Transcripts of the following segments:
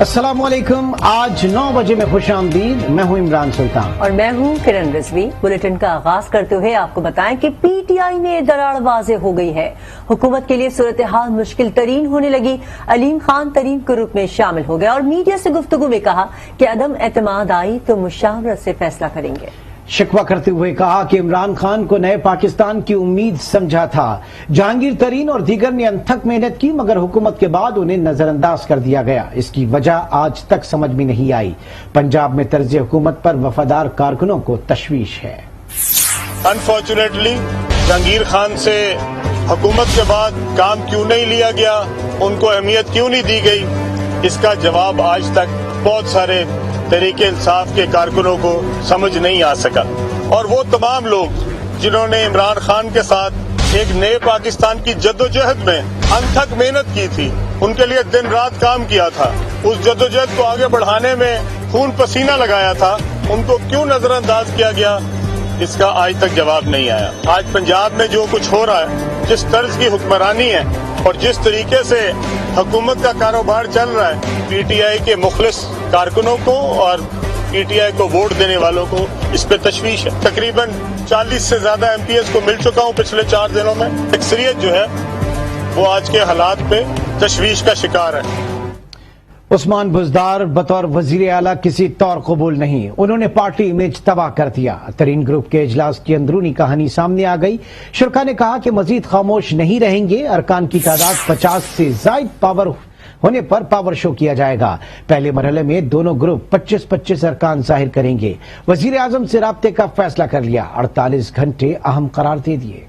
अस्सलामुअलैकुम। आज 9 बजे में खुश आमदीद। मैं हूं इमरान सुल्तान और मैं हूं किरण रिजवी। बुलेटिन का आगाज करते हुए आपको बताएं कि पीटीआई में दरार वाज़ेह हो गई है। हुकूमत के लिए सूरत हाल मुश्किल तरीन होने लगी। अलीम खान तरीन ग्रुप में शामिल हो गया और मीडिया से गुफ्तगू में कहा कि अदम एतमाद आई तो मुशावरत से फैसला करेंगे। शिकवा करते हुए कहा कि इमरान खान को नए पाकिस्तान की उम्मीद समझा था। जहांगीर तरीन और दीगर ने अनथक मेहनत की, मगर हुकूमत के बाद उन्हें नजरअंदाज कर दिया गया। इसकी वजह आज तक समझ में नहीं आई। पंजाब में तर्ज हुकूमत पर वफादार कारकुनों को तशवीश है। अनफॉर्चुनेटली जहांगीर खान से हुकूमत के बाद काम क्यों नहीं लिया गया, उनको अहमियत क्यों नहीं दी गई, इसका जवाब आज तक बहुत सारे तहरीक इंसाफ के कारकुनों को समझ नहीं आ सका। और वो तमाम लोग जिन्होंने इमरान खान के साथ एक नए पाकिस्तान की जद्दोजहद में अनथक मेहनत की थी, उनके लिए दिन रात काम किया था, उस जद्दोजहद को आगे बढ़ाने में खून पसीना लगाया था, उनको क्यों नजरअंदाज किया गया, इसका आज तक जवाब नहीं आया। आज पंजाब में जो कुछ हो रहा है, जिस तर्ज की हुक्मरानी है और जिस तरीके से हुकूमत का कारोबार चल रहा है, पीटीआई के मुखलिस कारकुनों को और पीटीआई को वोट देने वालों को इस पे तशवीश है। तकरीबन 40 से ज्यादा एमपीएस को मिल चुका हूं पिछले 4 दिनों में। अक्सरियत जो है वो आज के हालात पे तशवीश का शिकार है। उस्मान बुज़दार बतौर वजीर आला किसी तौर कबूल नहीं। उन्होंने पार्टी इमेज तबाह कर दिया। तरीन ग्रुप के इजलास की अंदरूनी कहानी सामने आ गई। शुरा ने कहा कि मजीद खामोश नहीं रहेंगे। अरकान की तादाद 50 से जायद पावर होने पर पावर शो किया जाएगा। पहले मरहले में दोनों ग्रुप 25-25 अरकान जाहिर करेंगे। वजीर आजम से राब्ते का फैसला कर लिया। 48 घंटे अहम करार दे दिए।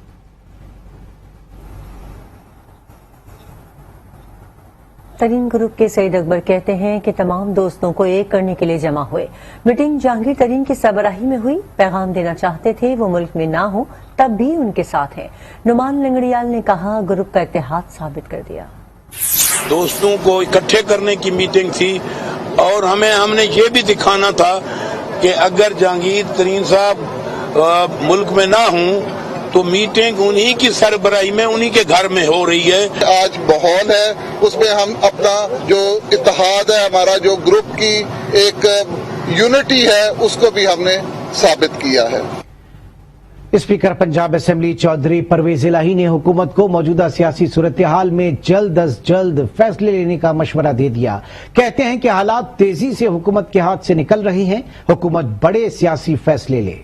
तरीन ग्रुप के सईद अकबर कहते हैं कि तमाम दोस्तों को एक करने के लिए जमा हुए। मीटिंग जहांगीर तरीन की सरबराही में हुई। पैगाम देना चाहते थे वो मुल्क में ना हो, तब भी उनके साथ हैं। नुमान लंगड़ियाल ने कहा ग्रुप का इत्तेहाद साबित कर दिया। दोस्तों को इकट्ठे करने की मीटिंग थी और हमने ये भी दिखाना था कि अगर जहांगीर तरीन साहब मुल्क में ना हों तो मीटिंग उन्हीं की सरबराही में उन्हीं के घर में हो रही है। आज माहौल है, उसमें हम अपना जो इत्तेहाद है, हमारा जो ग्रुप की एक यूनिटी है, उसको भी हमने साबित किया है। स्पीकर पंजाब असेंबली चौधरी परवेज इलाही ने हुकूमत को मौजूदा सियासी सूरत हाल में जल्द अज जल्द फैसले लेने का मशवरा दे दिया। कहते हैं कि हालात तेजी से हुकूमत के हाथ से निकल रहे हैं। हुकूमत बड़े सियासी फैसले ले।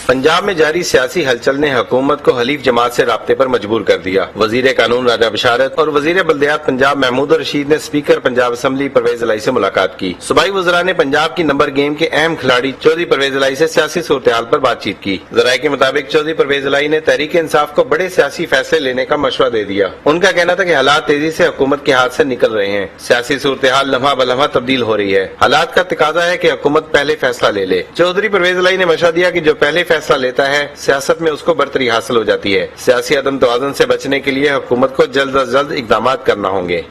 पंजाब में जारी सियासी हलचल ने हुकूमत को हलीफ जमात से राब्ते पर मजबूर कर दिया। वजीर कानून राजा बशारत और वजीर बल्दियात पंजाब महमूद रशीद ने स्पीकर पंजाब असेंबली परवेज इलाही से मुलाकात की। सूबाई वज़रा ने पंजाब की नंबर गेम के अहम खिलाड़ी चौधरी परवेज इलाही से सियासी सूरत हाल पर बातचीत की। जराये के मुताबिक चौधरी परवेज इलाही ने तहरीक इंसाफ को बड़े सियासी फैसले लेने का मशवरा दे दिया। उनका कहना था कि हालात तेजी से हुकूमत के हाथ से निकल रहे हैं। सियासी सूरत हाल लम्हा ब लम्हा तब्दील हो रही है। हालात का तकाजा है कि हुकूमत पहले फैसला ले ले। चौधरी परवेज इलाही ने मशवरा दिया कि जो पहले फैसला लेता है सियासत में उसको बरतरी हासिल हो जाती है। सियासी अदम तवाज़ुन से बचने के लिए हुकूमत को जल्द अज जल्द इक़दाम करना होंगे।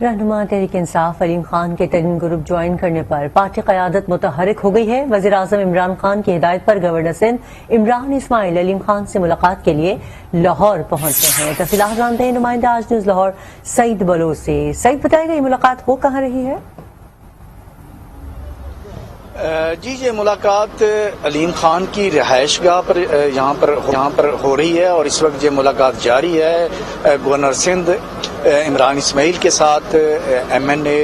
रहनुमा तहरीक इंसाफ अलीम खान के तरीन ग्रुप ज्वाइन करने पर पार्टी क़यादत मुतहरिक हो गई है। वज़ीर आज़म इमरान खान की हिदायत पर गवर्नर सिंध इमरान इस्माइल अलीम खान से मुलाकात के लिए लाहौर पहुंचे हैं। तफसीलात जानते हैं नुमाइंदा आज न्यूज़ लाहौर सईद बलोच से। सईद, बताइएगा ये मुलाकात हो कहाँ रही है? जी, ये मुलाकात अलीम खान की रिहाइशगाह पर यहाँ पर हो रही है और इस वक्त ये मुलाकात जारी है। गवर्नर सिंध इमरान इस्माइल के साथ MNA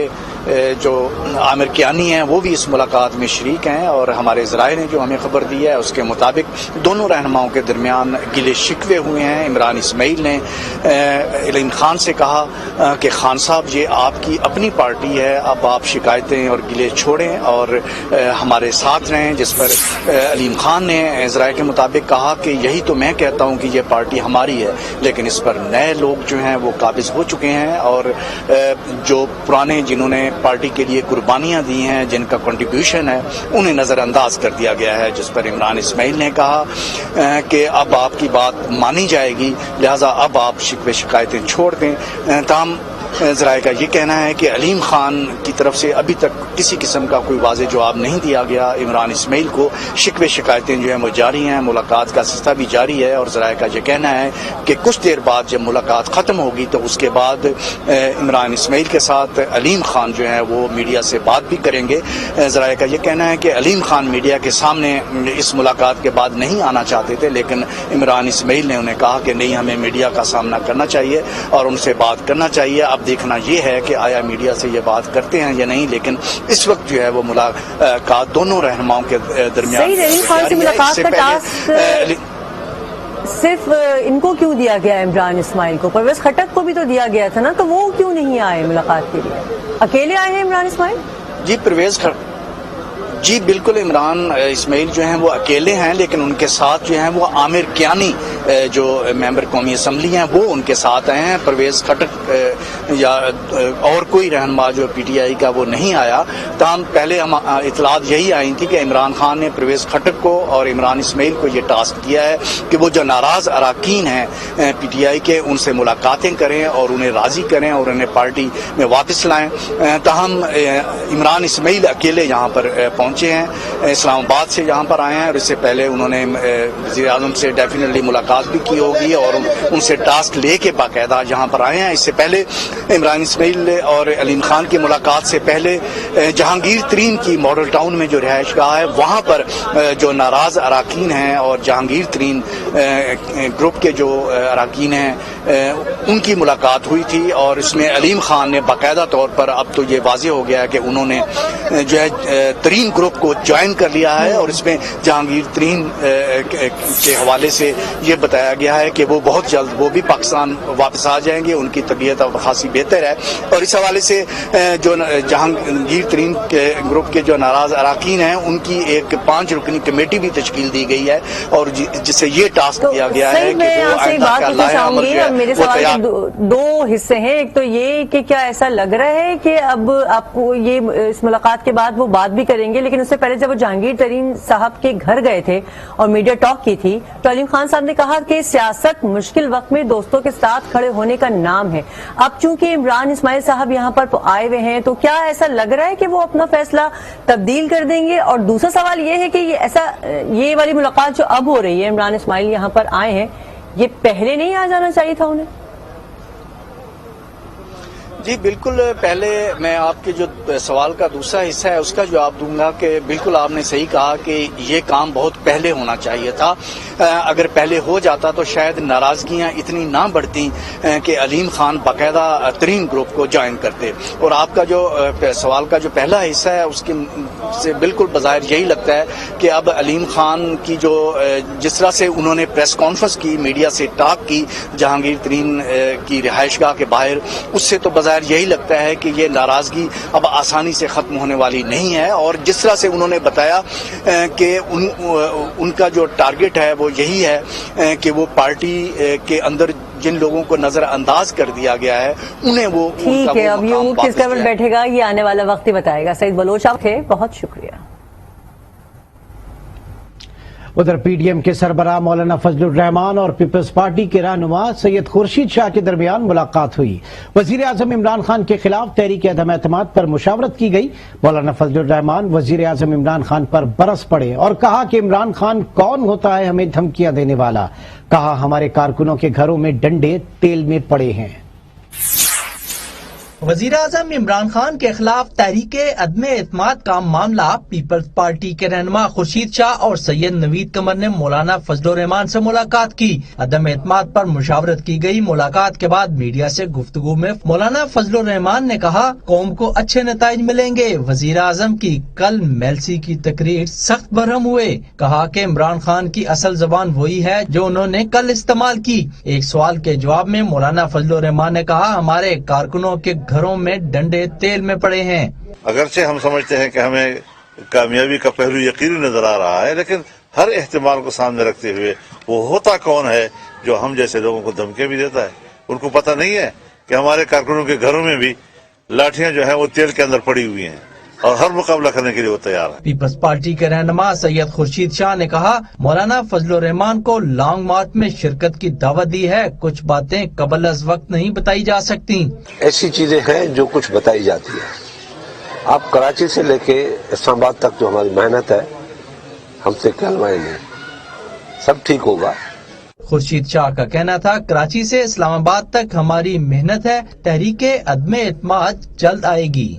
जो आमिर कियानी हैं वो भी इस मुलाकात में शरीक हैं और हमारे ज़राए ने जो हमें खबर दी है उसके मुताबिक दोनों रहनुमाओं के दरमियान गिले शिकवे हुए हैं। इमरान इस्माइल ने अलीम खान से कहा कि खान साहब ये आपकी अपनी पार्टी है, अब आप शिकायतें और गिले छोड़ें और हमारे साथ रहें, जिस पर अलीम खान ने ज़राए के मुताबिक कहा कि यही तो मैं कहता हूँ कि ये पार्टी हमारी है, लेकिन इस पर नए लोग जो हैं वो काबिज हो चुके हैं और जो पुराने जिन्होंने पार्टी के लिए कुर्बानियां दी हैं, जिनका कंट्रीब्यूशन है, उन्हें नजरअंदाज कर दिया गया है। जिस पर इमरान इस्माइल ने कहा कि अब आपकी बात मानी जाएगी, लिहाजा अब आप शिकवे शिकायतें छोड़ दें। ताम ذرائع کا یہ کہنا ہے کہ علیم خان کی طرف سے ابھی تک کسی قسم کا کوئی واضح جواب نہیں دیا گیا. عمران اسماعیل کو شکوے شکایتیں جو ہیں وہ جاری ہیں, ملاقات کا سلسلہ بھی جاری ہے, اور ذرائع کا یہ کہنا ہے کہ کچھ دیر بعد جب ملاقات ختم ہوگی تو اس کے بعد عمران اسماعیل کے ساتھ علیم خان جو ہیں وہ میڈیا سے بات بھی کریں گے. ذرائع کا یہ کہنا ہے کہ علیم خان میڈیا کے سامنے اس ملاقات کے بعد نہیں آنا چاہتے تھے, لیکن عمران اسماعیل نے انہیں کہا کہ نہیں, ہمیں میڈیا کا سامنا کرنا چاہیے اور ان سے بات کرنا چاہیے. اب دیکھنا یہ ہے کہ آیا میڈیا سے یہ بات کرتے ہیں یا نہیں, لیکن اس وقت جو ہے وہ ملاقات دونوں رہنماؤں کے درمیان علیم خان سے ملاقات کا ٹاسک صرف ان کو کیوں دیا گیا ہے؟ عمران اسماعیل کو, پرویز خٹک کو بھی تو دیا گیا تھا نا, تو وہ کیوں نہیں آئے ملاقات کے لیے؟ اکیلے آئے ہیں عمران اسماعیل؟ جی بالکل, عمران اسماعیل جو ہیں وہ اکیلے ہیں, لیکن ان کے ساتھ جو ہیں وہ عامر کیانی جو ممبر قومی اسمبلی ہیں وہ ان کے ساتھ آئے ہیں. پرویز خٹک یا اور کوئی رہنما جو پی ٹی آئی کا وہ نہیں آیا. تاہم پہلے ہم اطلاعات یہی آئی تھی کہ عمران خان نے پرویز خٹک کو اور عمران اسماعیل کو یہ ٹاسک دیا ہے کہ وہ جو ناراض اراکین ہیں پی ٹی آئی کے, ان سے ملاقاتیں کریں اور انہیں راضی کریں اور انہیں پارٹی میں واپس لائیں. تاہم عمران اسماعیل اکیلے یہاں پر پہنچے ہیں, اسلام آباد سے یہاں پر آئے ہیں, اور اس سے پہلے انہوں نے وزیر اعظم سے ڈیفینیٹلی ملاقات بھی کی ہوگی اور ان سے ٹاسک لے کے باقاعدہ یہاں پر آئے ہیں. اس سے پہلے عمران اسماعیل اور علیم خان کی ملاقات سے پہلے جہانگیر ترین کی ماڈل ٹاؤن میں جو رہائش گاہ ہے وہاں پر جو ناراض اراکین ہیں اور جہانگیر ترین گروپ کے جو اراکین ہیں ان کی ملاقات ہوئی تھی, اور اس میں علیم خان نے باقاعدہ طور پر, اب تو یہ واضح ہو گیا ہے کہ انہوں نے جو ہے ترین گروپ کو جوائن کر لیا ہے, اور اس میں جہانگیر ترین کے حوالے سے یہ بتایا گیا ہے کہ وہ بہت جلد وہ بھی پاکستان واپس آ جائیں گے, ان کی طبیعت اب خاصی بہتر ہے. اور اس حوالے سے جو جہانگیر ترین کے گروپ کے جو ناراض اراکین ہیں ان کی ایک 5 رکنی کمیٹی بھی تشکیل دی گئی ہے, اور جس سے یہ ٹاسک دیا گیا ہے کہ وہ آئندہ کا لائحہ عمل جو ہے میرے سوال کے دو حصے ہیں. ایک تو یہ کہ کیا ایسا لگ رہا ہے کہ اب آپ کو یہ اس ملاقات کے بعد وہ بات بھی کریں گے, لیکن اس سے پہلے جب وہ جہانگیر ترین صاحب کے گھر گئے تھے اور میڈیا ٹاک کی تھی تو علیم خان صاحب نے کہا کہ سیاست مشکل وقت میں دوستوں کے ساتھ کھڑے ہونے کا نام ہے. اب چونکہ عمران اسماعیل صاحب یہاں پر آئے ہوئے ہیں تو کیا ایسا لگ رہا ہے کہ وہ اپنا فیصلہ تبدیل کر دیں گے؟ اور دوسرا سوال یہ ہے کہ یہ والی ملاقات جو اب ہو رہی ہے, عمران اسماعیل یہاں پر آئے ہیں, یہ پہلے نہیں آ جانا چاہیے تھا انہیں؟ جی بالکل, پہلے میں آپ کے جو سوال کا دوسرا حصہ ہے اس کا جواب دوں گا کہ بالکل آپ نے صحیح کہا کہ یہ کام بہت پہلے ہونا چاہیے تھا. اگر پہلے ہو جاتا تو شاید ناراضگیاں اتنی نہ بڑھتی کہ علیم خان باقاعدہ ترین گروپ کو جوائن کرتے. اور آپ کا جو سوال کا جو پہلا حصہ ہے اس کی سے بالکل بظاہر یہی لگتا ہے کہ اب علیم خان کی جو جس طرح سے انہوں نے پریس کانفرنس کی, میڈیا سے ٹاک کی جہانگیر ترین کی رہائش گاہ کے باہر, اس سے تو یہی لگتا ہے کہ یہ ناراضگی اب آسانی سے ختم ہونے والی نہیں ہے. اور جس طرح سے انہوں نے بتایا کہ ان کا جو ٹارگٹ ہے وہ یہی ہے کہ وہ پارٹی کے اندر جن لوگوں کو نظر انداز کر دیا گیا ہے انہیں وہ ٹھیک ہے. اب یہ کس لیول بیٹھے گا یہ آنے والا وقت ہی بتائے گا. سعید بلوچ آپ تھے, بہت شکریہ. ادھر پی ڈی ایم کے سربراہ مولانا فضل الرحمان اور پیپلز پارٹی کے رہنما سید خورشید شاہ کے درمیان ملاقات ہوئی. وزیر اعظم عمران خان کے خلاف تحریک عدم اعتماد پر مشاورت کی گئی. مولانا فضل الرحمان وزیر اعظم عمران خان پر برس پڑے اور کہا کہ عمران خان کون ہوتا ہے ہمیں دھمکیاں دینے والا. کہا ہمارے کارکنوں کے گھروں میں ڈنڈے تیل میں پڑے ہیں. وزیر اعظم عمران خان کے خلاف تحریک عدم اعتماد کا معاملہ پیپلز پارٹی کے رہنما خورشید شاہ اور سید نوید قمر نے مولانا فضل الرحمان سے ملاقات کی. عدم اعتماد پر مشاورت کی گئی. ملاقات کے بعد میڈیا سے گفتگو میں مولانا فضل الرحمان نے کہا قوم کو اچھے نتائج ملیں گے. وزیر اعظم کی کل میلسی کی تقریر سخت برہم ہوئے. کہا کہ عمران خان کی اصل زبان وہی ہے جو انہوں نے کل استعمال کی. ایک سوال کے جواب میں مولانا فضل الرحمان نے کہا ہمارے کارکنوں کے گھروں میں ڈنڈے تیل میں پڑے ہیں. اگرچہ ہم سمجھتے ہیں کہ ہمیں کامیابی کا پہلو یقینی نظر آ رہا ہے, لیکن ہر احتمال کو سامنے رکھتے ہوئے وہ ہوتا کون ہے جو ہم جیسے لوگوں کو دھمکیاں بھی دیتا ہے؟ ان کو پتہ نہیں ہے کہ ہمارے کارکنوں کے گھروں میں بھی لاٹھیاں جو ہیں وہ تیل کے اندر پڑی ہوئی ہیں. और हर मुकाबला करने के लिए वो तैयार है। पीपल्स पार्टी के रहनुमा सैयद खुर्शीद शाह ने कहा, मौलाना फजलुर रहमान को लॉन्ग मार्च में शिरकत की दावत दी है, कुछ बातें कबल अज़ वक्त नहीं बताई जा सकती। ऐसी चीजें हैं जो कुछ बताई जाती है। आप कराची से लेके इस्लामाबाद तक जो हमारी मेहनत है, हमसे कहलवाएं नहीं, सब ठीक होगा। खुर्शीद शाह का कहना था, कराची से इस्लामाबाद तक हमारी मेहनत है, तहरीके अदम एतमाद जल्द आएगी।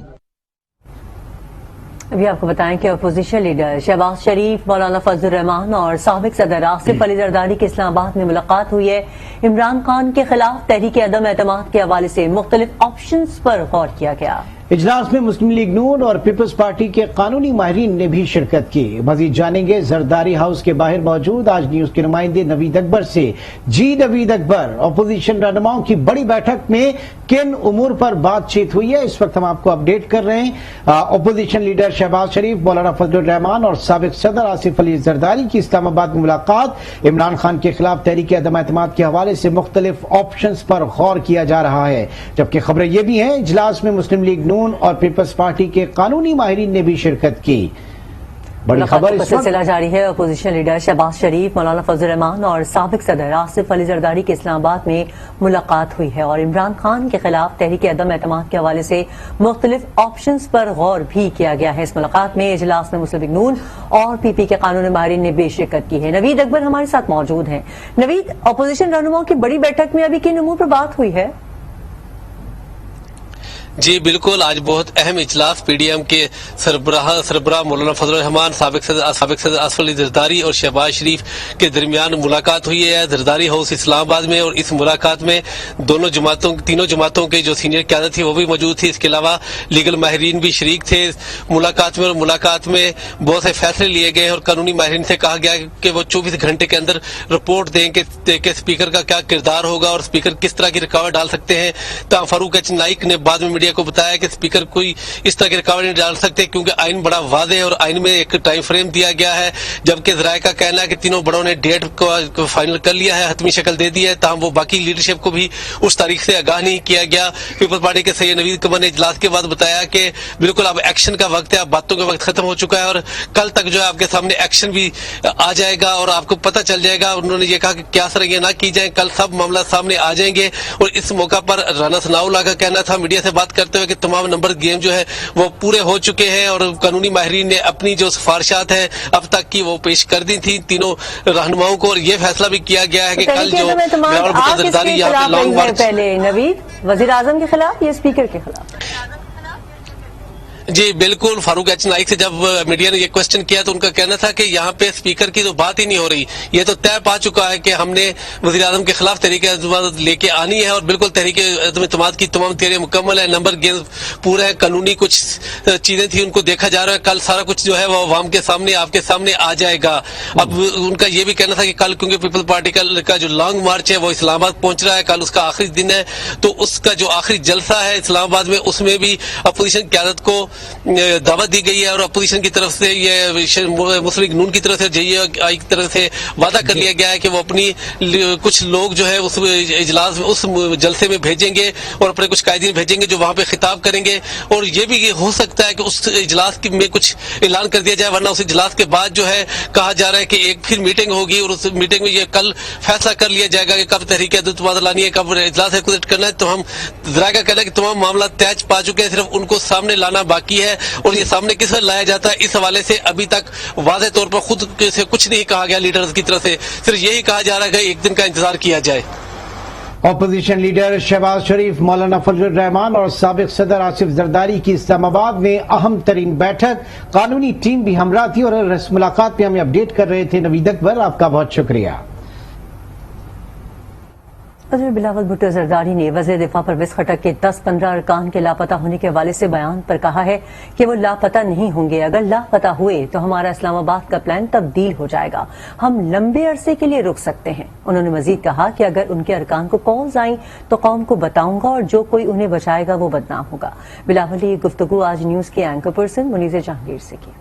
अभी आपको बताएं कि अपोजिशन लीडर शहबाज शरीफ, मौलाना फजलुर रहमान और साबिक सदर आसिफ अली जरदारी की इस्लामाबाद में मुलाकात हुई है। इमरान खान के खिलाफ तहरीक अदम एतमाद के हवाले से मुख्तलिफ ऑप्शंस पर गौर किया गया। इजलास में मुस्लिम लीग नून और पीपल्स पार्टी के कानूनी माहिरीन ने भी शिरकत की। मजीद जानेंगे जरदारी हाउस के बाहर मौजूद आज न्यूज के नुमाइंदे नवीद अकबर से। जी नवीद अकबर, अपोजिशन रहनुमाओं की बड़ी बैठक में किन उमूर पर बातचीत हुई है, इस वक्त हम आपको अपडेट कर रहे हैं। अपोजिशन लीडर शहबाज शरीफ, मौलाना फजलुर रहमान और साबिक सदर आसिफ अली जरदारी की इस्लामाबाद में मुलाकात। इमरान खान के खिलाफ तहरीक अदम एतमाद के हवाले से मुख्तलिफ ऑप्शंस पर गौर किया जा रहा है, जबकि खबरें ये भी हैं इजलास में मुस्लिम लीग नून और पीपल्स पार्टी के कानूनी माहिरीन ने भी शिरकत की। बड़ी खबर का सिलसिला जारी है। अपोजिशन लीडर शहबाज शरीफ, मौलाना फजलुर रहमान और साबिक सदर आसिफ अली जरदारी की इस्लामाबाद में मुलाकात हुई है और इमरान खान के खिलाफ तहरीक अदम एतमाद के हवाले से मुख्तलिफ ऑप्शंस पर गौर भी किया गया है। इस मुलाकात में इजलास में मुस्लिम लीग नून और पीपी के कानूनी माहिरीन ने भी शिरकत की है। नवीद अकबर हमारे साथ मौजूद हैं। नवीद, अपोजिशन रहनुमाओं की बड़ी बैठक में अभी किन उमूर पर बात हुई है? जी बिल्कुल, आज बहुत अहम इजलास पीडीएम के सरबराह मौलाना फजलुर रहमान, साबिक सदर आसिफ अली जरदारी और शहबाज शरीफ के दरमियान मुलाकात हुई है जरदारी हाउस इस्लामाबाद में। और इस मुलाकात में तीनों जमातों के जो सीनियर क़यादत थी वो भी मौजूद थी। इसके अलावा लीगल माहिरीन भी शरीक थे मुलाकात में। और मुलाकात में बहुत से फैसले लिए गए और कानूनी माहिरीन से कहा गया कि वो 24 घंटे के अंदर रिपोर्ट दें कि स्पीकर का क्या किरदार होगा और स्पीकर किस तरह की रुकावट डाल सकते हैं। तो फारूक एच नाइक ने बाद में को बताया कि स्पीकर कोई इस तरह की रुकावट नहीं डाल सकते क्योंकि आइन बड़ा वाज़ेह है और आइन में एक टाइम फ्रेम दिया गया है। जबकि ज़राए का कहना है कि तीनों बड़ों ने डेट को फाइनल कर लिया है, हतमी शक्ल दे दी है, ताहम वो बाकी लीडरशिप को भी उस तारीख से आगाह नहीं किया गया। पीपल्स पार्टी के सैयद नवीद अकबर ने इजलास के बाद बताया कि बिल्कुल अब एक्शन का वक्त है, अब बातों का वक्त खत्म हो चुका है और कल तक जो है आपके सामने एक्शन भी आ जाएगा और आपको पता चल जाएगा। उन्होंने ये कहा कि क्या सर ये ना की जाए, कल सब मामला सामने आ जाएंगे। और इस मौका पर राना सनाउल्लाह का कहना था मीडिया से बात करते हुए कि तमाम नंबर गेम जो है वो पूरे हो चुके हैं और कानूनी माहिरीन ने अपनी जो सिफारिशात हैं अब तक की वो पेश कर दी थी तीनों रहनुमाओं को। और ये फैसला भी किया गया है कि कल जो जरदारी यहाँ पे लॉन्ग मार्च, पहले नवीद वजीर आजम के खिलाफ या स्पीकर के खिलाफ? जी बिल्कुल, फारूक एच नाइक से जब मीडिया ने ये क्वेश्चन किया तो उनका कहना था कि यहाँ पे स्पीकर की तो बात ही नहीं हो रही, ये तो तय पा चुका है कि हमने वज़ीर आज़म के खिलाफ तहरीक एतमाद लेके आनी है। और बिल्कुल तहरीक एतमाद की तमाम तैयारियां मुकम्मल है, नंबर गेम पूरा है, कानूनी कुछ चीजें थी उनको देखा जा रहा है, कल सारा कुछ जो है वो अवाम के सामने आपके सामने आ जाएगा। अब उनका ये भी कहना था कि कल क्योंकि पीपल्स पार्टी का जो लॉन्ग मार्च है वो इस्लामाबाद पहुंच रहा है, कल उसका आखिरी दिन है, तो उसका जो आखिरी जलसा है इस्लामाबाद में उसमें भी अपोजिशन क़यादत को दावत दी गई है। और अपोजिशन की तरफ से ये मुस्लिम लीग नून की तरफ से JUI की तरफ से वादा कर लिया गया है कि वो अपनी कुछ लोग जो है उस इजलास में उस जलसे में भेजेंगे और अपने कुछ कायदीन भेजेंगे जो वहां पे खिताब करेंगे। और ये भी हो सकता है कि उस इजलास में कुछ ऐलान कर दिया जाए, वरना उस इजलास के बाद जो है कहा जा रहा है कि एक फिर मीटिंग होगी और उस मीटिंग में ये कल फैसला कर लिया जाएगा कि कब तहरीक एतमाद लानी है, कब इजलास एक्टिवेट करना है। तो हम ज़रा का कहना है कि तमाम मामला तय पा चुके हैं, सिर्फ उनको सामने लाना बाकी है। और ये सामने किस तरह लाया जाता है इस हवाले से अभी तक वाज़ेह तौर पर खुद से कुछ नहीं कहा गया लीडर्स की तरफ से, सिर्फ यही कहा जा रहा है कि एक दिन का इंतजार किया जाए। अपोजिशन लीडर शहबाज शरीफ, मौलाना फजलुर रहमान और साबिक सदर आसिफ जरदारी की इस्लामाबाद में अहम तरीन बैठक, कानूनी टीम भी हमरा थी और इस मुलाकात में हमें अपडेट कर रहे थे नवीद अकबर, आपका बहुत शुक्रिया। वज़ीर बिलावल भुट्टो जरदारी ने वज़ीर दिफा परवेज़ खट्टक के 10-15 अरकान के लापता होने के हवाले से बयान पर कहा है कि वो लापता नहीं होंगे, अगर लापता हुए तो हमारा इस्लामाबाद का प्लान तब्दील हो जाएगा, हम लंबे अरसे के लिए रुक सकते हैं। उन्होंने मजीद कहा कि अगर उनके अरकान को कॉल्स आई तो कौम को बताऊंगा और जो कोई उन्हें बचाएगा वो बदनाम होगा। बिलावल ने ये गुफ्तगू आज न्यूज के एंकर पर्सन मुनीज़ जहांगीर से की।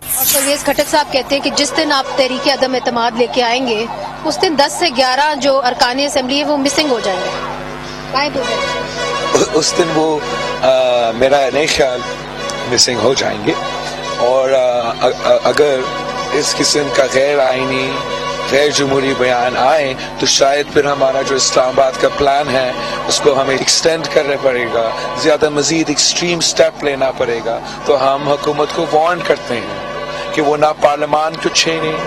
और परवेज़ खट्टक साहब कहते हैं कि जिस दिन आप तहरीक अदम एतमाद लेके आएंगे उस दिन 10 से 11 जो अरकान असेंबली है वो मिसिंग हो जाएंगे, गायब हो जाएंगे। उस दिन वो मेरा नहीं ख्याल مسنگ ہو جائیں گے. اور اگر اس قسم کا غیر آئینی غیر جمہوری بیان آئے تو شاید پھر ہمارا جو اسلام آباد کا پلان ہے اس کو ہمیں ایکسٹینڈ کرنا پڑے گا, زیادہ مزید ایکسٹریم سٹیپ لینا پڑے گا. تو ہم حکومت کو وارن کرتے ہیں کہ وہ نہ پارلیمان کو چھیڑیں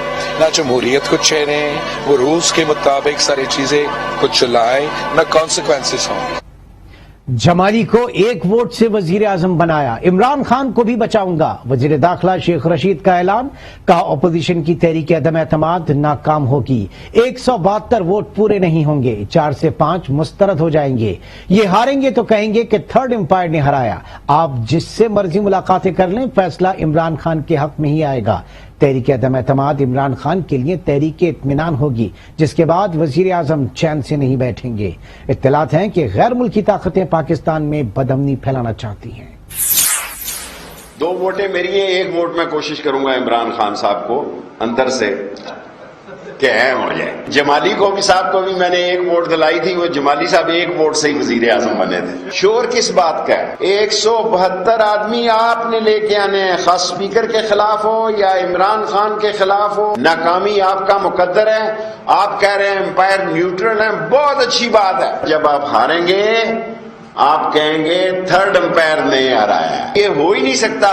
نہ جمہوریت کو چھیڑیں, وہ رولز کے مطابق ساری چیزیں کو چلائیں, نہ کانسیکوینسز ہوں. جمالی کو ایک ووٹ سے وزیر اعظم بنایا, عمران خان کو بھی بچاؤں گا. وزیر داخلہ شیخ رشید کا اعلان, کہا اپوزیشن کی تحریک عدم اعتماد ناکام ہوگی. 172 ووٹ پورے نہیں ہوں گے, 4 سے 5 مسترد ہو جائیں گے. یہ ہاریں گے تو کہیں گے کہ تھرڈ امپائر نے ہرایا. آپ جس سے مرضی ملاقاتیں کر لیں, فیصلہ عمران خان کے حق میں ہی آئے گا. تحریک عدم اعتماد عمران خان کے لیے تحریک اطمینان ہوگی, جس کے بعد وزیر اعظم چین سے نہیں بیٹھیں گے. اطلاعات ہیں کہ غیر ملکی طاقتیں پاکستان میں بدامنی پھیلانا چاہتی ہیں. 2 ووٹیں میری ہیں, 1 ووٹ میں کوشش کروں گا عمران خان صاحب کو اندر سے کہ اہم ہو جائے. جمالی کو بھی صاحب کو بھی میں نے 1 ووٹ دلائی تھی, وہ جمالی صاحب 1 ووٹ سے ہی وزیر اعظم بنے تھے. شور کس بات کا ہے؟ 172 آدمی آپ نے لے کے آنے ہیں, خاص اسپیکر کے خلاف ہو یا عمران خان کے خلاف ہو. ناکامی آپ کا مقدر ہے. آپ کہہ رہے ہیں امپائر نیوٹرل ہیں, بہت اچھی بات ہے. جب آپ ہاریں گے آپ کہیں گے تھرڈ امپائر نے ہرایا. یہ ہو ہی نہیں سکتا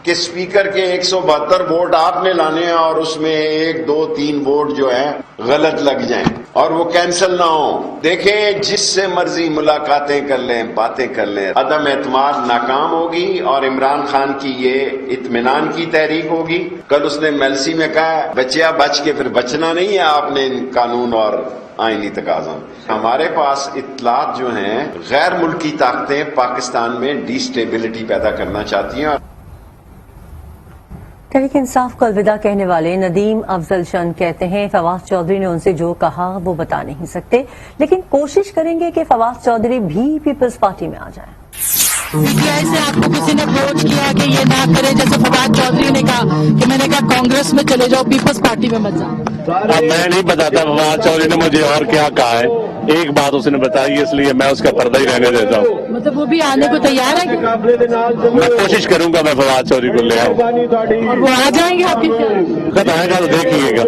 کہ اسپیکر کے 172 ووٹ آپ نے لانے ہیں اور اس میں 1 2 3 ووٹ جو ہیں غلط لگ جائیں اور وہ کینسل نہ ہوں. دیکھیں, جس سے مرضی ملاقاتیں کر لیں, باتیں کر لیں, عدم اعتماد ناکام ہوگی اور عمران خان کی یہ اطمینان کی تحریک ہوگی. کل اس نے میلسی میں کہا بچیا بچ کے پھر بچنا نہیں ہے آپ نے قانون اور آئینی تقاضوں. ہمارے پاس اطلاعات جو ہیں غیر ملکی طاقتیں پاکستان میں ڈی سٹیبلٹی پیدا کرنا چاہتی ہیں. تحریک انصاف کو الوداع کہنے والے ندیم افضل چند کہتے ہیں فواد چودھری نے ان سے جو کہا وہ بتا نہیں سکتے, لیکن کوشش کریں گے کہ فواد چودھری بھی پیپلز پارٹی میں آ جائیں. پی آئی سے آپ کو کسی نے اپروچ کیا کہ یہ نہ کرے, جیسے فواد چودھری نے کہا کہ میں نے کہا کانگریس میں چلے جاؤ, پیپلز پارٹی میں مت جاؤ. اب میں نہیں بتاتا فواد چودھری نے مجھے اور کیا کہا ہے, ایک بات اس نے بتائی اس لیے میں اس کا پردہ ہی رہنے دیتا ہوں. مطلب وہ بھی آنے کو تیار ہے, میں کوشش کروں گا میں فواد چودھری کو لے آؤں. اور وہ آ جائیں گے آپ کے خیال؟ خط آئے گا تو دیکھیے گا.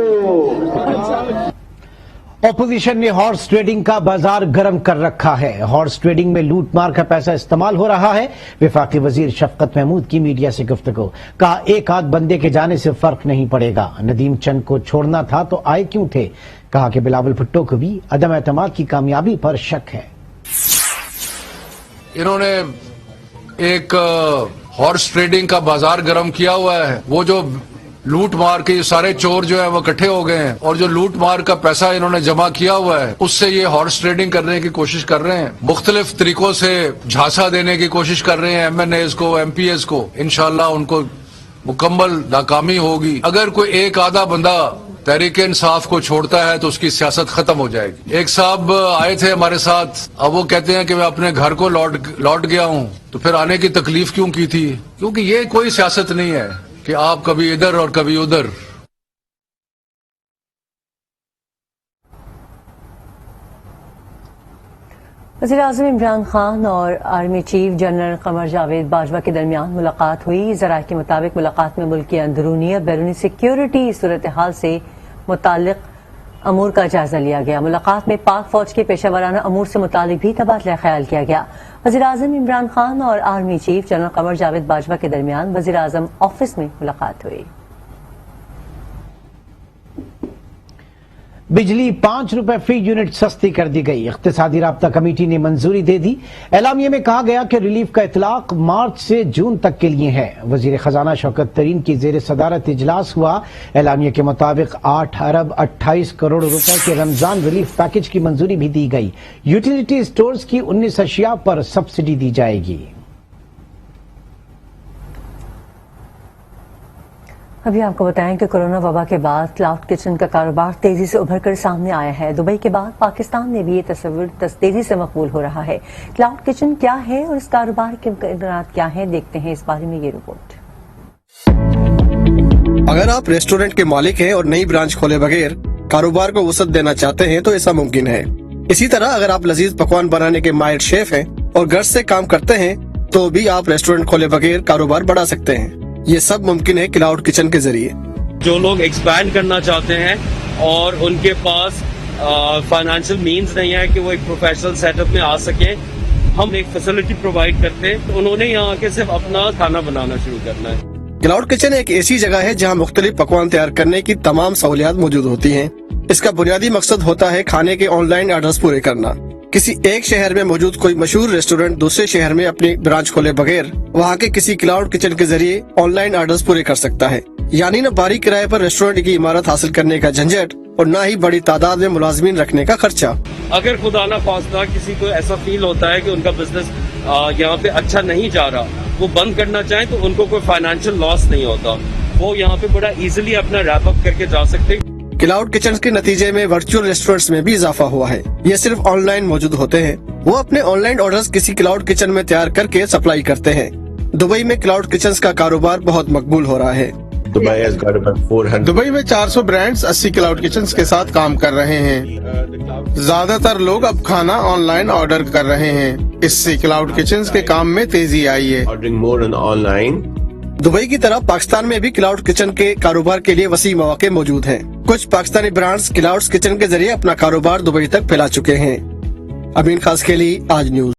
اپوزیشن نے ہارس ٹریڈنگ کا بازار گرم کر رکھا ہے. ہارس ٹریڈنگ میں لوٹ مار کا پیسہ استعمال ہو رہا ہے. وفاقی وزیر شفقت محمود کی میڈیا سے گفتگو, کہا ایک آدھ بندے کے جانے سے فرق نہیں پڑے گا. ندیم چند کو چھوڑنا تھا تو آئے کیوں تھے. کہا کہ بلاول بھٹو کو بھی عدم اعتماد کی کامیابی پر شک ہے. انہوں نے ایک ہارس ٹریڈنگ کا بازار گرم کیا ہوا ہے. وہ جو لوٹ مار کے سارے چور جو ہیں وہ اکٹھے ہو گئے ہیں اور جو لوٹ مار کا پیسہ انہوں نے جمع کیا ہوا ہے اس سے یہ ہارس ٹریڈنگ کرنے کی کوشش کر رہے ہیں. مختلف طریقوں سے جھانسا دینے کی کوشش کر رہے ہیں ایم این ایز کو, ایم پی ایز کو. انشاءاللہ ان کو مکمل ناکامی ہوگی. اگر کوئی ایک آدھا بندہ تحریک انصاف کو چھوڑتا ہے تو اس کی سیاست ختم ہو جائے گی. ایک صاحب آئے تھے ہمارے ساتھ, اب وہ کہتے ہیں کہ میں اپنے گھر کو لوٹ گیا ہوں. تو پھر آنے کی تکلیف کیوں کی تھی؟ کیونکہ یہ کوئی سیاست نہیں ہے کہ آپ کبھی ادھر اور کبھی ادھر. وزیر اعظم عمران خان اور army chief general Qamar Javed Bajwa کے درمیان ملاقات ہوئی. ذرائع کے مطابق ملاقات میں ملک کی اندرونی اور بیرونی سیکیورٹی صورتحال سے متعلق امور کا جائزہ لیا گیا. ملاقات میں پاک فوج کے پیشہ ورانہ امور سے متعلق بھی تبادلہ خیال کیا گیا. وزیر اعظم عمران خان اور army chief general Qamar Javed Bajwa کے درمیان وزیر اعظم آفس میں ملاقات ہوئی. بجلی 5 روپے فی یونٹ سستی کر دی گئی. اقتصادی رابطہ کمیٹی نے منظوری دے دی. اعلامیے میں کہا گیا کہ ریلیف کا اطلاق مارچ سے جون تک کے لیے ہے. وزیر خزانہ شوکت ترین کی زیر صدارت اجلاس ہوا. اعلامیے کے مطابق 8 ارب 28 کروڑ روپے کے رمضان ریلیف پیکج کی منظوری بھی دی گئی. یوٹیلیٹی سٹورز کی 19 اشیاء پر سبسڈی دی جائے گی. ابھی آپ کو بتائیں کہ کورونا وبا کے بعد کلاؤڈ کچن کا کاروبار تیزی سے ابھر کر سامنے آیا ہے. دبئی کے بعد پاکستان میں بھی یہ تصور تیزی سے مقبول ہو رہا ہے. کلاؤڈ کچن کیا ہے اور اس کاروبار کے امکانات کیا ہیں, دیکھتے ہیں اس بارے میں یہ رپورٹ. اگر آپ ریسٹورنٹ کے مالک ہیں اور نئی برانچ کھولے بغیر کاروبار کو وسعت دینا چاہتے ہیں تو ایسا ممکن ہے. اسی طرح اگر آپ لذیذ پکوان بنانے کے ماہر شیف ہیں اور گھر سے کام کرتے ہیں तो भी आप रेस्टोरेंट खोले बगैर कारोबार बढ़ा सकते हैं। ये सब मुमकिन है क्लाउड किचन के जरिए। जो लोग एक्सपैंड करना चाहते हैं और उनके पास फाइनेंशियल मींस नहीं है कि वो एक प्रोफेशनल सेटअप में आ सके, हम एक फैसिलिटी प्रोवाइड करते हैं। तो उन्होंने यहाँ आके सिर्फ अपना खाना बनाना शुरू करना है। क्लाउड किचन एक ऐसी जगह है जहां मुख्तलिफ पकवान तैयार करने की तमाम सहूलियात मौजूद होती हैं। इसका बुनियादी मकसद होता है खाने के ऑनलाइन ऑर्डर्स पूरे करना। किसी एक शहर में मौजूद कोई मशहूर रेस्टोरेंट दूसरे शहर में अपनी ब्रांच खोले बगैर वहां के किसी क्लाउड किचन के जरिए ऑनलाइन ऑर्डर्स पूरे कर सकता है। यानी न भारी किराए पर रेस्टोरेंट की इमारत हासिल करने का झंझट और न ही बड़ी तादाद में मुलाजमीन रखने का खर्चा। अगर खुदा ना खास्ता किसी को ऐसा फील होता है कि उनका बिजनेस यहाँ पे अच्छा नहीं जा रहा, वो बंद करना चाहें तो उनको कोई फाइनेंशियल लॉस नहीं होता, वो यहाँ पे बड़ा इजीली अपना रैप अप करके जा सकते हैं। क्लाउड किचन के नतीजे में वर्चुअल रेस्टोरेंट्स में भी इजाफा हुआ है। ये सिर्फ ऑनलाइन मौजूद होते हैं। वो अपने ऑनलाइन ऑर्डर्स किसी क्लाउड किचन में तैयार करके सप्लाई करते हैं। दुबई में क्लाउड किचन का कारोबार बहुत मकबूल हो रहा है। दुबई में 400 ब्रांड्स 80 क्लाउड किचन के साथ काम कर रहे हैं। ज्यादातर लोग अब खाना ऑनलाइन ऑर्डर कर रहे हैं। इससे क्लाउड किचन के काम में तेजी आई है। दुबई की तरह पाकिस्तान में भी क्लाउड किचन के कारोबार के लिए वसी मौके मौजूद हैं। कुछ पाकिस्तानी ब्रांड्स क्लाउड किचन के जरिए अपना कारोबार दुबई तक फैला चुके हैं। अमीन खास के लिए आज न्यूज।